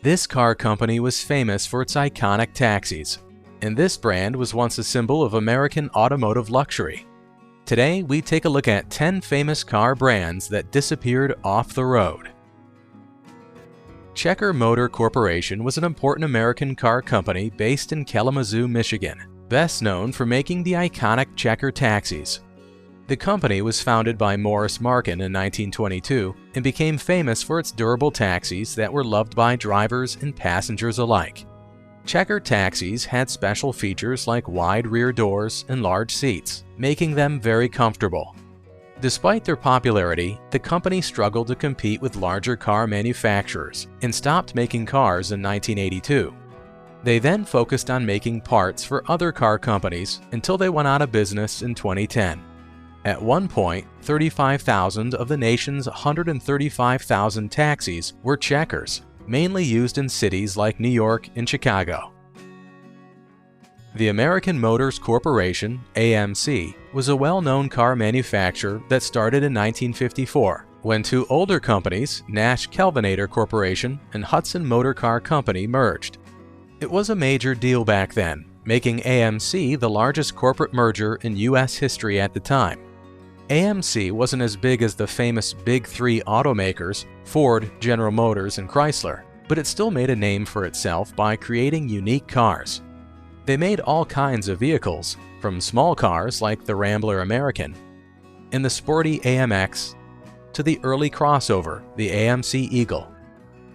This car company was famous for its iconic taxis, and this brand was once a symbol of American automotive luxury. Today, we take a look at 10 famous car brands that disappeared off the road. Checker Motor Corporation was an important American car company based in Kalamazoo, Michigan, best known for making the iconic Checker taxis. The company was founded by Morris Markin in 1922 and became famous for its durable taxis that were loved by drivers and passengers alike. Checker taxis had special features like wide rear doors and large seats, making them very comfortable. Despite their popularity, the company struggled to compete with larger car manufacturers and stopped making cars in 1982. They then focused on making parts for other car companies until they went out of business in 2010. At one point, 35,000 of the nation's 135,000 taxis were Checkers, mainly used in cities like New York and Chicago. The American Motors Corporation, AMC, was a well-known car manufacturer that started in 1954, when two older companies, Nash Kelvinator Corporation and Hudson Motor Car Company, merged. It was a major deal back then, making AMC the largest corporate merger in U.S. history at the time. AMC wasn't as big as the famous Big Three automakers, Ford, General Motors, and Chrysler, but it still made a name for itself by creating unique cars. They made all kinds of vehicles, from small cars like the Rambler American and the sporty AMX to the early crossover, the AMC Eagle.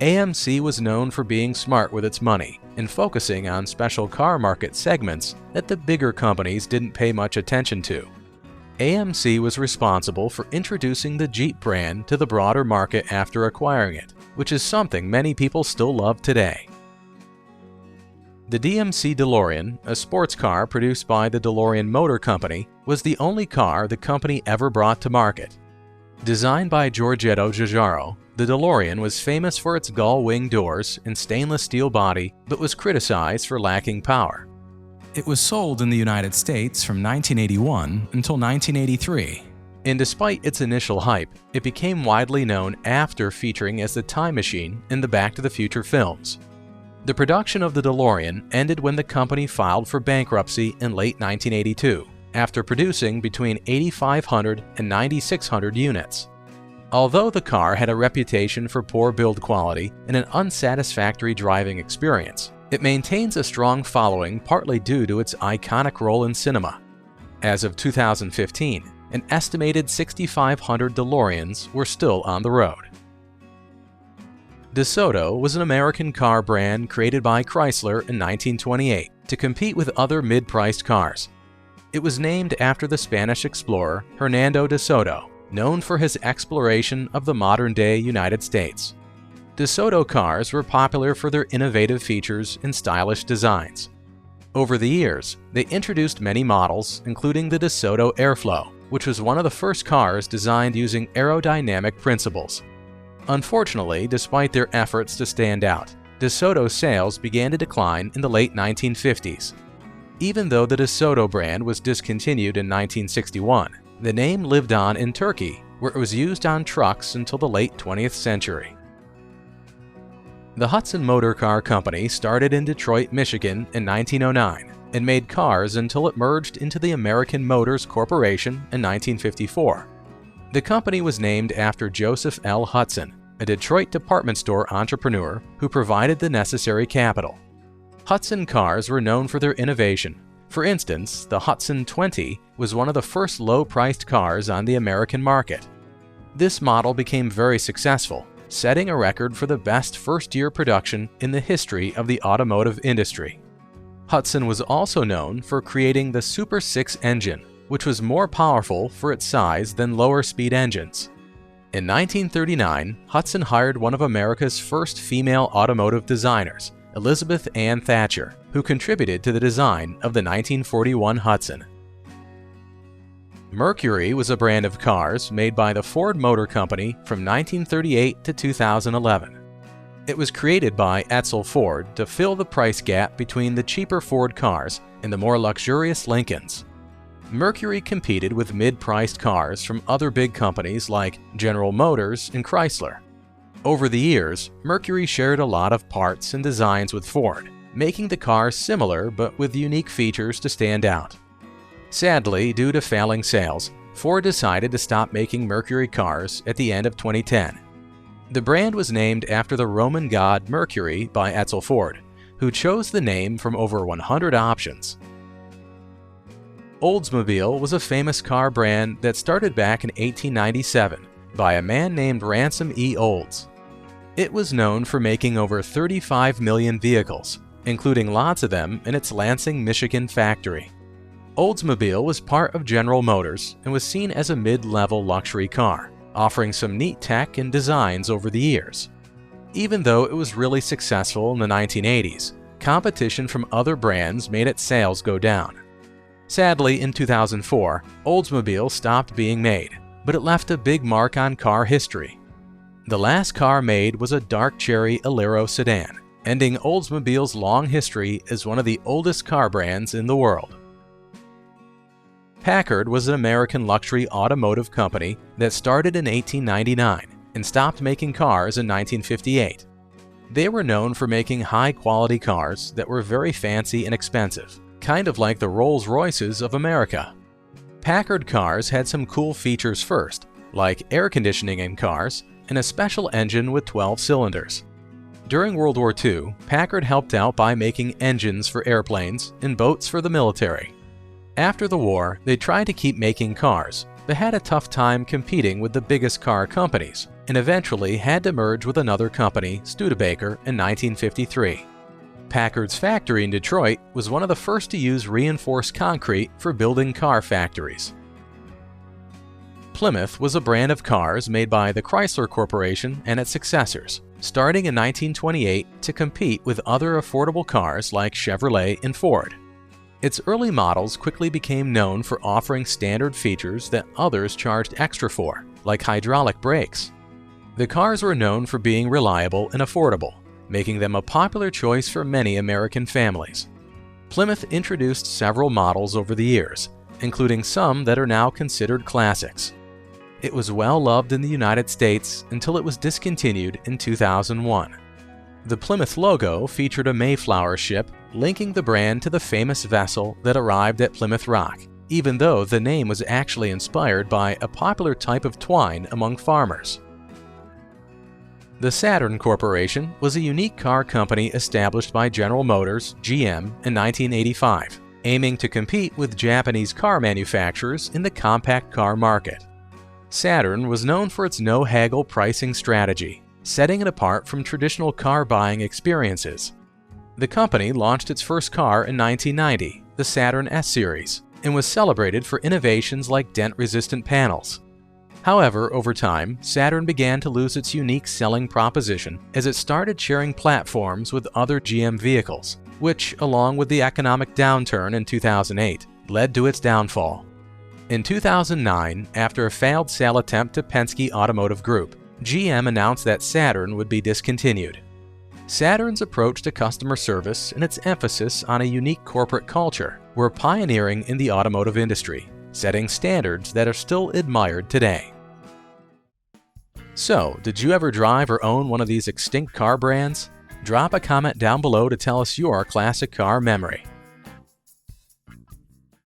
AMC was known for being smart with its money and focusing on special car market segments that the bigger companies didn't pay much attention to. AMC was responsible for introducing the Jeep brand to the broader market after acquiring it, which is something many people still love today. The DMC DeLorean, a sports car produced by the DeLorean Motor Company, was the only car the company ever brought to market. Designed by Giorgetto Giugiaro, the DeLorean was famous for its gull-wing doors and stainless steel body, but was criticized for lacking power. It was sold in the United States from 1981 until 1983, and despite its initial hype, it became widely known after featuring as the time machine in the Back to the Future films. The production of the DeLorean ended when the company filed for bankruptcy in late 1982, after producing between 8,500 and 9,600 units. Although the car had a reputation for poor build quality and an unsatisfactory driving experience, it maintains a strong following partly due to its iconic role in cinema. As of 2015, an estimated 6,500 DeLoreans were still on the road. DeSoto was an American car brand created by Chrysler in 1928 to compete with other mid-priced cars. It was named after the Spanish explorer Hernando de Soto, known for his exploration of the modern-day United States. DeSoto cars were popular for their innovative features and stylish designs. Over the years, they introduced many models, including the DeSoto Airflow, which was one of the first cars designed using aerodynamic principles. Unfortunately, despite their efforts to stand out, DeSoto sales began to decline in the late 1950s. Even though the DeSoto brand was discontinued in 1961, the name lived on in Turkey, where it was used on trucks until the late 20th century. The Hudson Motor Car Company started in Detroit, Michigan in 1909 and made cars until it merged into the American Motors Corporation in 1954. The company was named after Joseph L. Hudson, a Detroit department store entrepreneur who provided the necessary capital. Hudson cars were known for their innovation. For instance, the Hudson 20 was one of the first low-priced cars on the American market. This model became very successful, setting a record for the best first-year production in the history of the automotive industry. Hudson was also known for creating the Super 6 engine, which was more powerful for its size than lower-speed engines. In 1939, Hudson hired one of America's first female automotive designers, Elizabeth Ann Thatcher, who contributed to the design of the 1941 Hudson. Mercury was a brand of cars made by the Ford Motor Company from 1938 to 2011. It was created by Edsel Ford to fill the price gap between the cheaper Ford cars and the more luxurious Lincolns. Mercury competed with mid-priced cars from other big companies like General Motors and Chrysler. Over the years, Mercury shared a lot of parts and designs with Ford, making the car similar but with unique features to stand out. Sadly, due to failing sales, Ford decided to stop making Mercury cars at the end of 2010. The brand was named after the Roman god Mercury by Edsel Ford, who chose the name from over 100 options. Oldsmobile was a famous car brand that started back in 1897 by a man named Ransom E. Olds. It was known for making over 35 million vehicles, including lots of them in its Lansing, Michigan factory. Oldsmobile was part of General Motors and was seen as a mid-level luxury car, offering some neat tech and designs over the years. Even though it was really successful in the 1980s, competition from other brands made its sales go down. Sadly, in 2004, Oldsmobile stopped being made, but it left a big mark on car history. The last car made was a dark cherry Alero sedan, ending Oldsmobile's long history as one of the oldest car brands in the world. Packard was an American luxury automotive company that started in 1899 and stopped making cars in 1958. They were known for making high-quality cars that were very fancy and expensive, kind of like the Rolls-Royces of America. Packard cars had some cool features first, like air conditioning in cars and a special engine with 12 cylinders. During World War II, Packard helped out by making engines for airplanes and boats for the military. After the war, they tried to keep making cars, but had a tough time competing with the biggest car companies, and eventually had to merge with another company, Studebaker, in 1953. Packard's factory in Detroit was one of the first to use reinforced concrete for building car factories. Plymouth was a brand of cars made by the Chrysler Corporation and its successors, starting in 1928 to compete with other affordable cars like Chevrolet and Ford. Its early models quickly became known for offering standard features that others charged extra for, like hydraulic brakes. The cars were known for being reliable and affordable, making them a popular choice for many American families. Plymouth introduced several models over the years, including some that are now considered classics. It was well loved in the United States until it was discontinued in 2001. The Plymouth logo featured a Mayflower ship linking the brand to the famous vessel that arrived at Plymouth Rock, even though the name was actually inspired by a popular type of twine among farmers. The Saturn Corporation was a unique car company established by General Motors, GM, in 1985, aiming to compete with Japanese car manufacturers in the compact car market. Saturn was known for its no-haggle pricing strategy, setting it apart from traditional car buying experiences. The company launched its first car in 1990, the Saturn S-Series, and was celebrated for innovations like dent-resistant panels. However, over time, Saturn began to lose its unique selling proposition as it started sharing platforms with other GM vehicles, which, along with the economic downturn in 2008, led to its downfall. In 2009, after a failed sale attempt to Penske Automotive Group, GM announced that Saturn would be discontinued. Saturn's approach to customer service and its emphasis on a unique corporate culture were pioneering in the automotive industry, setting standards that are still admired today. So, did you ever drive or own one of these extinct car brands? Drop a comment down below to tell us your classic car memory.